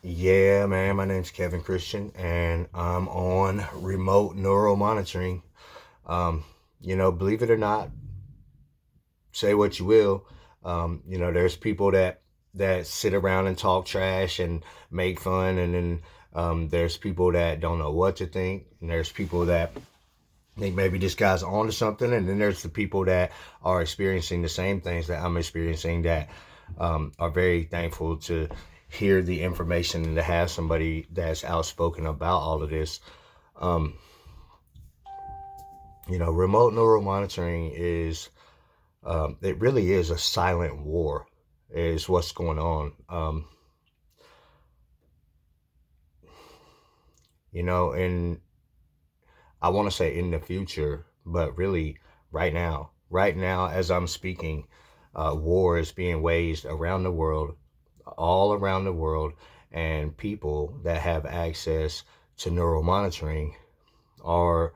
Yeah, man, my name's Kevin Christian, and I'm on remote neural monitoring. Um, Believe it or not, say what you will. There's people that sit around and talk trash and make fun, and then there's people that don't know what to think, and there's people that think maybe this guy's on to something, and then there's the people that are experiencing the same things that I'm experiencing that are very thankful to hear the information and to have somebody that's outspoken about all of this. Um, Remote neural monitoring is, it really is a silent war, is what's going on. And I want to say in the future, but really right now, as I'm speaking, war is being waged around the world, all around the world, and people that have access to neural monitoring are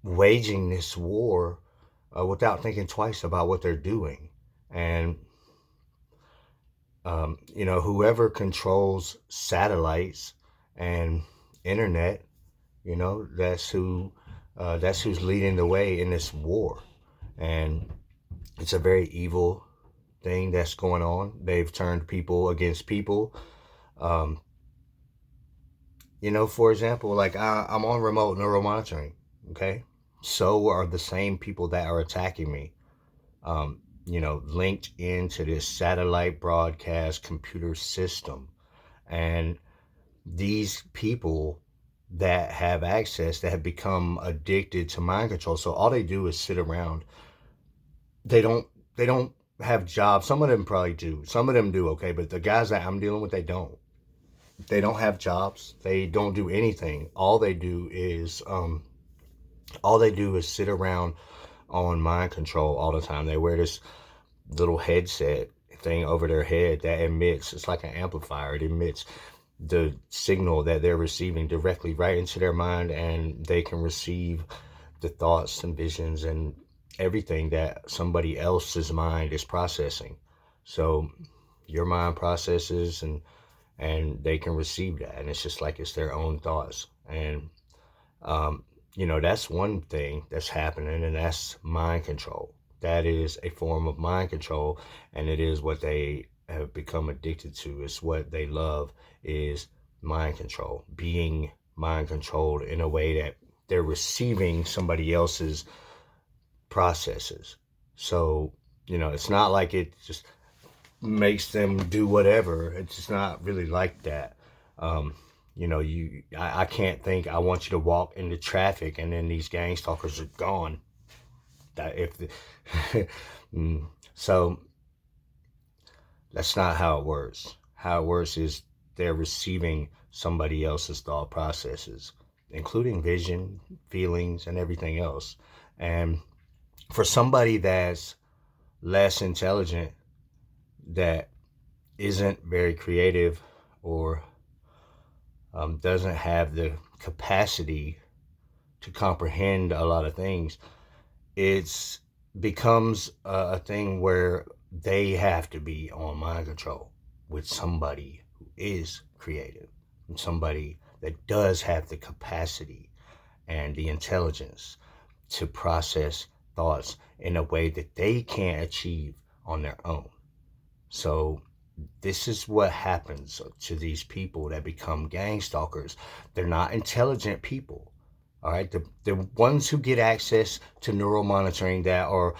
waging this war without thinking twice about what they're doing. And, whoever controls satellites and internet, that's who's leading the way in this war. And it's a very evil thing that's going on. They've turned people against people. Um, for example, like I'm on remote neural monitoring. Okay, so are the same people that are attacking me. Linked into this satellite broadcast computer system, and these people that have access that have become addicted to mind control. So all they do is sit around. They don't have jobs. Some of them probably do. Some of them do okay, but the guys that I'm dealing with, they don't. They don't have jobs. They don't do anything. All they do is sit around on mind control all the time. They wear this little headset thing over their head that emits, it's like an amplifier. It emits the signal that they're receiving directly right into their mind, and they can receive the thoughts and visions and everything that somebody else's mind is processing. So your mind processes, and they can receive that, and it's just like it's their own thoughts. And um, that's one thing that's happening, and that's mind control. That is a form of mind control, and it is what they have become addicted to. It's what they love, is mind control, being mind controlled in a way that they're receiving somebody else's processes. So, it's not like it just makes them do whatever. It's just not really like that. Um, I can't think. I want you to walk into traffic, and then these gang stalkers are gone. That if the, mm, so that's not how it works. How it works is they're receiving somebody else's thought processes, including vision, feelings, and everything else. And for somebody that's less intelligent, that isn't very creative, or doesn't have the capacity to comprehend a lot of things, it's becomes a thing where they have to be on mind control with somebody who is creative, and somebody that does have the capacity and the intelligence to process thoughts in a way that they can't achieve on their own. So this is what happens to these people that become gang stalkers. They're not intelligent people. All right. The ones who get access to neural monitoring that are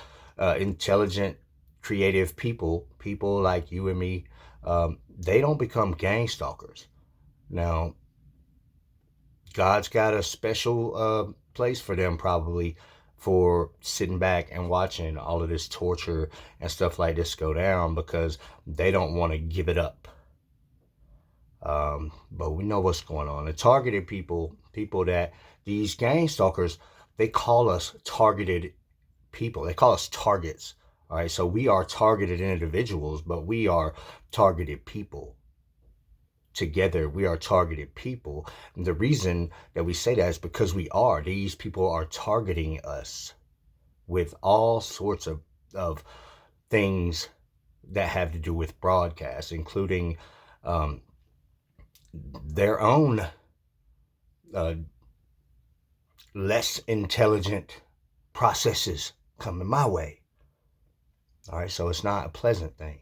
intelligent, creative people like you and me, they don't become gang stalkers. Now, God's got a special place for them, probably, for sitting back and watching all of this torture and stuff like this go down, because they don't want to give it up. But we know what's going on. The targeted people that these gang stalkers, they call us targeted people. They call us targets. All right. So we are targeted individuals, but we are targeted people. Together, we are targeted people. And the reason that we say that is because these people are targeting us with all sorts of things that have to do with broadcast, including um, their own uh, less intelligent processes coming my way. All right, so it's not a pleasant thing.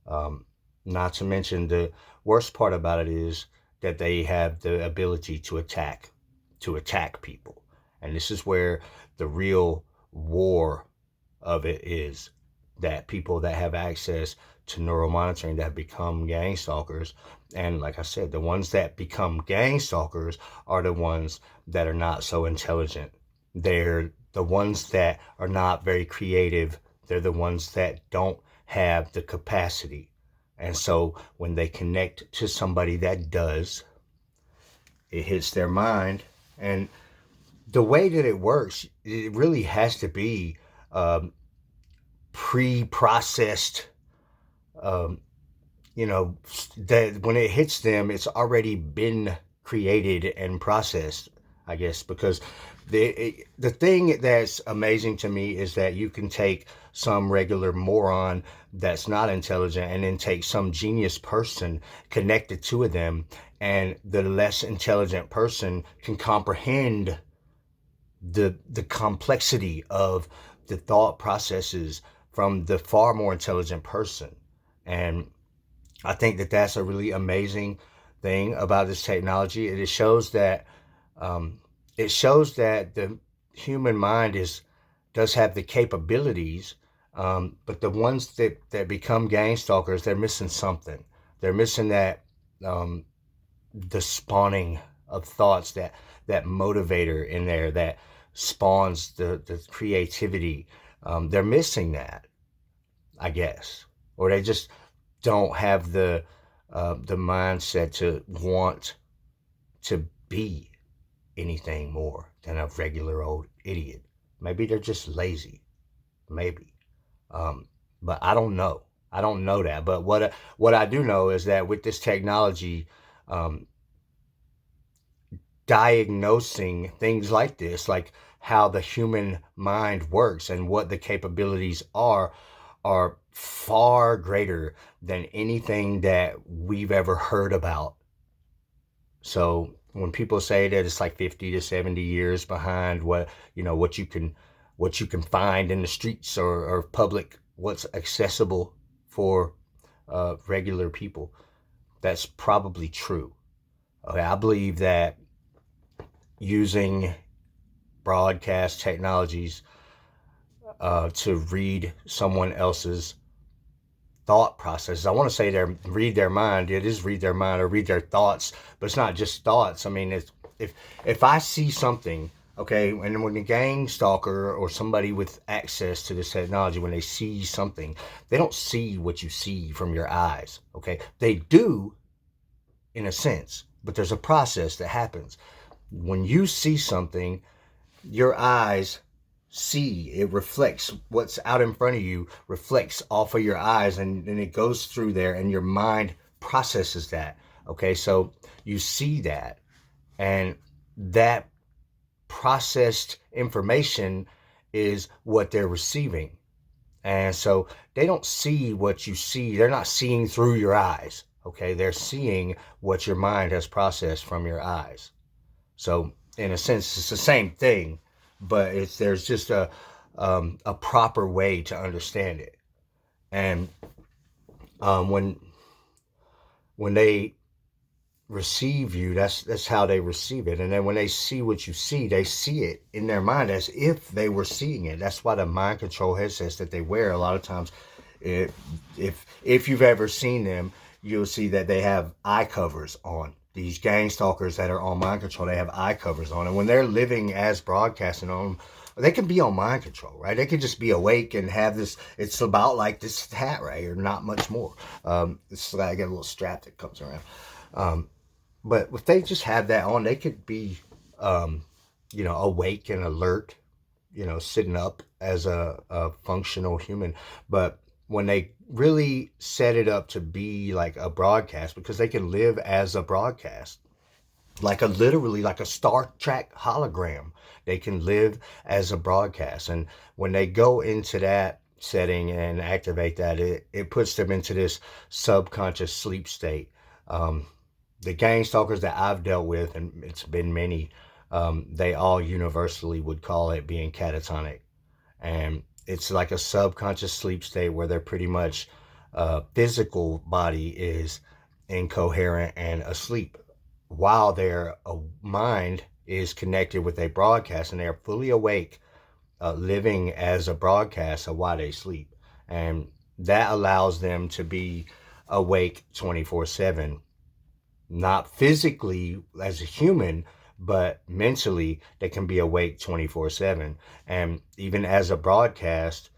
Um, Not to mention the worst part about it is that they have the ability to attack people, and this is where the real war of it is. That people that have access to neural monitoring that have become gang stalkers, and like I said, the ones that become gang stalkers are the ones that are not so intelligent. They're the ones that are not very creative. They're the ones that don't have the capacity. And so when they connect to somebody that does, it hits their mind. And the way that it works, it really has to be um, pre-processed. Um, that when it hits them, it's already been created and processed, I guess, because the thing that's amazing to me is that you can take some regular moron that's not intelligent and then take some genius person, connect the two of them, and the less intelligent person can comprehend the complexity of the thought processes from the far more intelligent person. And I think that that's a really amazing thing about this technology. Um, it shows that the human mind is does have the capabilities, but the ones that become gang stalkers, they're missing something. They're missing that um, the spawning of thoughts, that motivator in there that spawns the creativity. They're missing that, I guess, or they just don't have the mindset to want to be anything more than a regular old idiot. Maybe they're just lazy. Maybe, um, but I don't know. I don't know that. But what I do know is that with this technology, um, diagnosing things like this, like how the human mind works and what the capabilities are far greater than anything that we've ever heard about. So when people say that it's like 50 to 70 years behind what you can find in the streets or public, what's accessible for regular people, that's probably true. Okay, I believe that using broadcast technologies to read someone else's thought processes. I want to say read their mind. It is read their mind or read their thoughts, but it's not just thoughts. I mean, if I see something, okay, and when a gang stalker or somebody with access to this technology, when they see something, they don't see what you see from your eyes. Okay, they do in a sense, but there's a process that happens when you see something. Your eyes see, it reflects what's out in front of you, reflects off of your eyes, and it goes through there and your mind processes that. Okay, so you see that, and that processed information is what they're receiving. And so they don't see what you see, they're not seeing through your eyes. Okay, they're seeing what your mind has processed from your eyes. So in a sense, it's the same thing, but there's just a proper way to understand it. And um, when when they receive you, that's how they receive it. And then when they see what you see, they see it in their mind as if they were seeing it. That's why the mind control headsets that they wear a lot of times, it, if you've ever seen them, you'll see that they have eye covers on. These gang stalkers that are on mind control, they have eye covers on, and when they're living as broadcasting on them, they can be on mind control, right? They can just be awake and have this. It's about like this hat right here, not much more. It's like I got a little strap that comes around. Um, but if they just have that on, they could be, um, awake and alert, sitting up as a functional human. But when they really set it up to be like a broadcast, because they can live as a broadcast, like literally like a Star Trek hologram, they can live as a broadcast. And when they go into that setting and activate that, it puts them into this subconscious sleep state. Um, the gang stalkers that I've dealt with, and it's been many, they all universally would call it being catatonic. And it's like a subconscious sleep state where they're pretty much physical body is incoherent and asleep, while their mind is connected with a broadcast, and they're fully awake, living as a broadcast of why they sleep. And that allows them to be awake 24/7, not physically as a human, but mentally they can be awake 24/7. And even as a broadcast,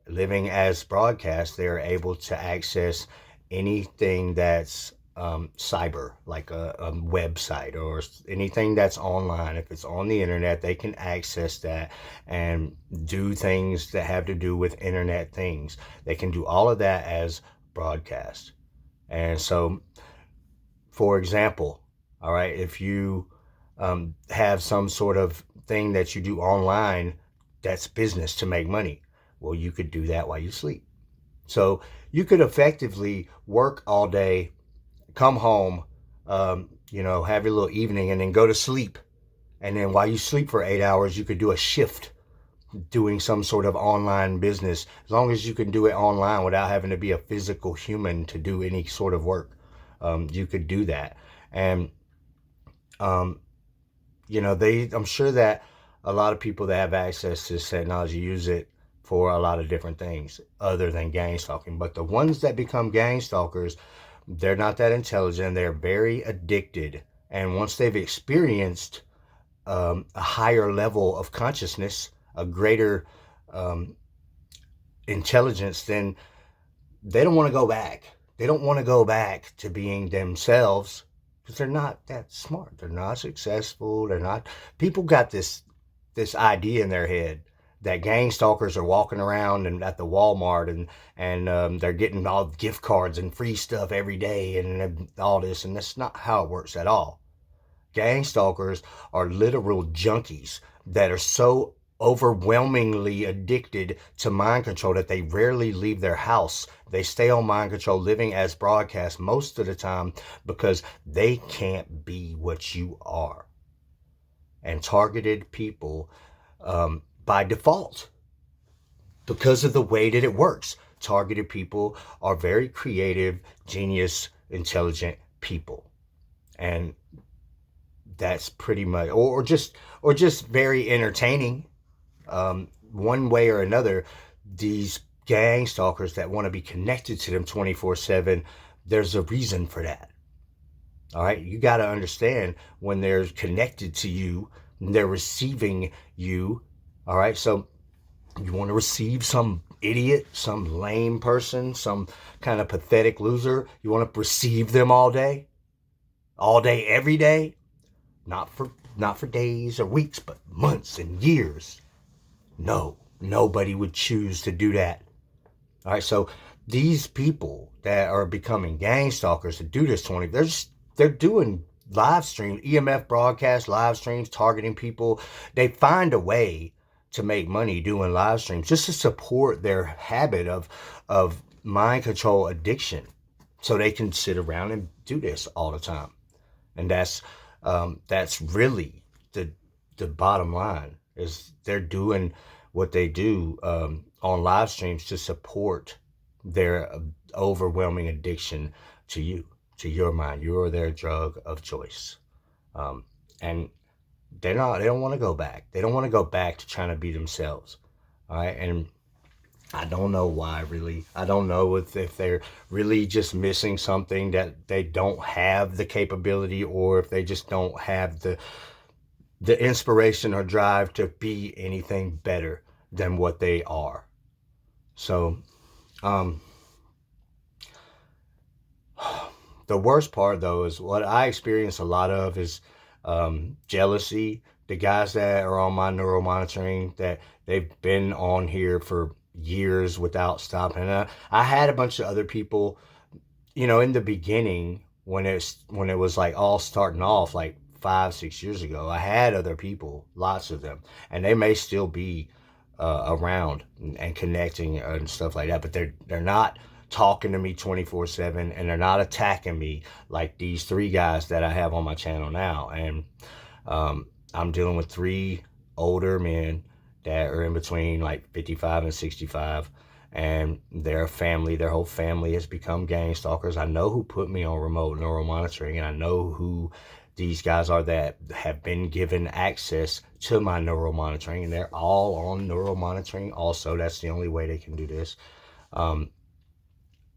living as broadcast, they're able to access anything that's cyber, like a website or anything that's online. If it's on the internet, they can access that and do things that have to do with internet things. They can do all of that as broadcast. And so, for example, all right, if you have some sort of thing that you do online that's business to make money, well, you could do that while you sleep. So you could effectively work all day, come home, have your little evening, and then go to sleep. And then while you sleep for 8 hours, you could do a shift doing some sort of online business, as long as you can do it online without having to be a physical human to do any sort of work. You could do that. And um, I'm sure that a lot of people that have access to this technology use it for a lot of different things other than gang stalking. But the ones that become gang stalkers, they're not that intelligent. They're very addicted. And once they've experienced a higher level of consciousness, a greater um, intelligence, then they don't want to go back. They don't want to go back to being themselves because they're not that smart. They're not successful. They're not. People got this idea in their head that gang stalkers are walking around and at the Walmart and they're getting all gift cards and free stuff every day and all this, and that's not how it works at all. Gang stalkers are literal junkies that are so overwhelmingly addicted to mind control that they rarely leave their house. They stay on mind control, living as broadcast most of the time because they can't be what you are. And targeted people, by default, because of the way that it works, targeted people are very creative, genius, intelligent people. And that's pretty much, or just very entertaining. One way or another, these gang stalkers that want to be connected to them 24/7, there's a reason for that. All right, you got to understand, when they're connected to you, they're receiving you. All right, so you want to receive some idiot, some lame person, some kind of pathetic loser. You want to receive them all day, every day. Not for days or weeks, but months and years. No, nobody would choose to do that. All right, so these people that are becoming gang stalkers to do this 20, they're doing live streams, EMF broadcasts, live streams, targeting people. They find a way to make money doing live streams just to support their habit of mind control addiction, so they can sit around and do this all the time. And that's really the bottom line, is they're doing what they do on live streams to support their overwhelming addiction to you, to your mind. You're their drug of choice. And they don't want to go back. They don't want to go back to trying to be themselves. All right. And I don't know why, really. I don't know if they're really just missing something, that they don't have the capability, or if they just don't have the inspiration or drive to be anything better than what they are. So, um, the worst part, though, is what I experience a lot of is jealousy. The guys that are on my neuromonitoring, that they've been on here for years without stopping. And I had a bunch of other people, in the beginning, when it was like all starting off, like 5-6 years ago. I had other people, lots of them, and they may still be around and connecting and stuff like that, but they're not talking to me 24/7, and they're not attacking me like these 3 guys that I have on my channel now. And I'm dealing with 3 older men that are in between like 55 and 65, and their family, their whole family has become gang stalkers. I know who put me on remote neural monitoring, and I know who these guys are that have been given access to my neural monitoring, and they're all on neural monitoring also. That's the only way they can do this.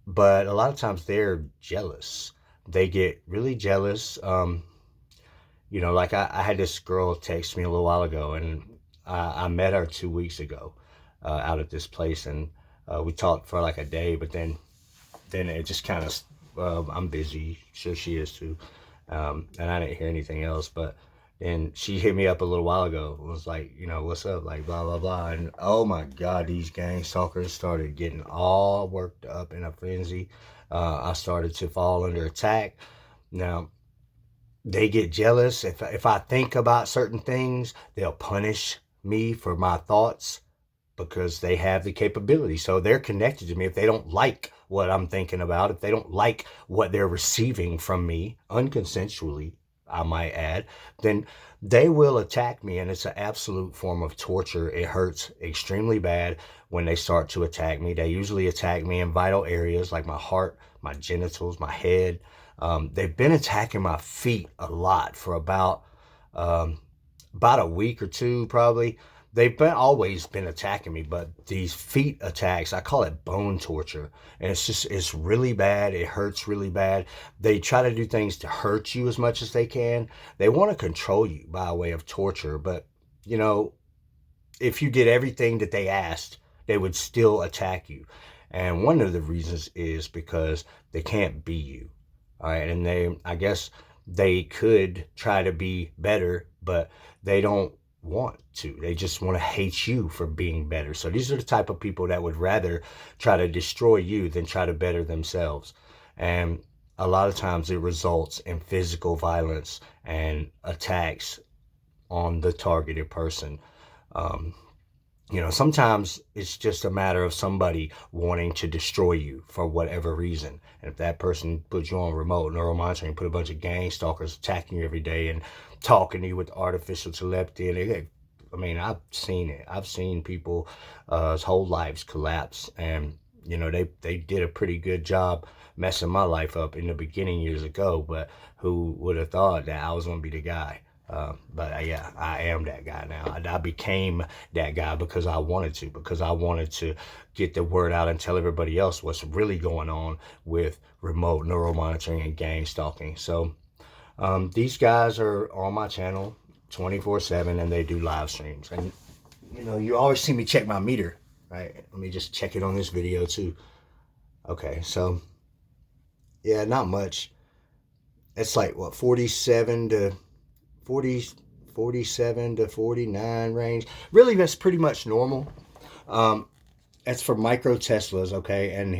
But a lot of times they're jealous. They get really jealous. You know, like I had this girl text me a little while ago, and I met her 2 weeks ago out at this place, and we talked for like a day, but then it just kind of, I'm busy, sure she is too, and I didn't hear anything else. But then she hit me up a little while ago, was like, you know, what's up, like blah blah blah. And oh my god, these gang stalkers started getting all worked up in a frenzy. I started to fall under attack. Now they get jealous. If I think about certain things, they'll punish me for my thoughts because they have the capability. So they're connected to me. If they don't like what I'm thinking about, if they don't like what they're receiving from me, unconsensually, I might add, then they will attack me. And it's an absolute form of torture. It hurts extremely bad when they start to attack me. They usually attack me in vital areas like my heart, my genitals, my head. They've been attacking my feet a lot for um, about a week or two, probably. They've always been attacking me, but these feet attacks, I call it bone torture. And it's really bad. It hurts really bad. They try to do things to hurt you as much as they can. They want to control you by way of torture. But, you know, if you did everything that they asked, they would still attack you. And one of the reasons is because they can't be you. All right. And I guess they could try to be better, but they don't want to. They just want to hate you for being better. So these are the type of people that would rather try to destroy you than try to better themselves. And a lot of times it results in physical violence and attacks on the targeted person. Um, you know, sometimes it's just a matter of somebody wanting to destroy you for whatever reason. And if that person puts you on remote neural monitoring, put a bunch of gang stalkers attacking you every day and talking to you with artificial telepathy, and I mean, I've seen it. I've seen people whole lives collapse, and you know, they did a pretty good job messing my life up in the beginning years ago. But who would have thought that I was gonna be the guy? But yeah, I am that guy now. I became that guy because I wanted to, because I wanted to get the word out and tell everybody else what's really going on with remote neural monitoring and gang stalking. So these guys are on my channel 24/7, and they do live streams. And you know, you always see me check my meter, right? Let me just check it on this video too. Okay, so yeah, not much. It's like what, 47 to 40, 47 to 49 range. Really, that's pretty much normal. That's for micro Teslas, okay? And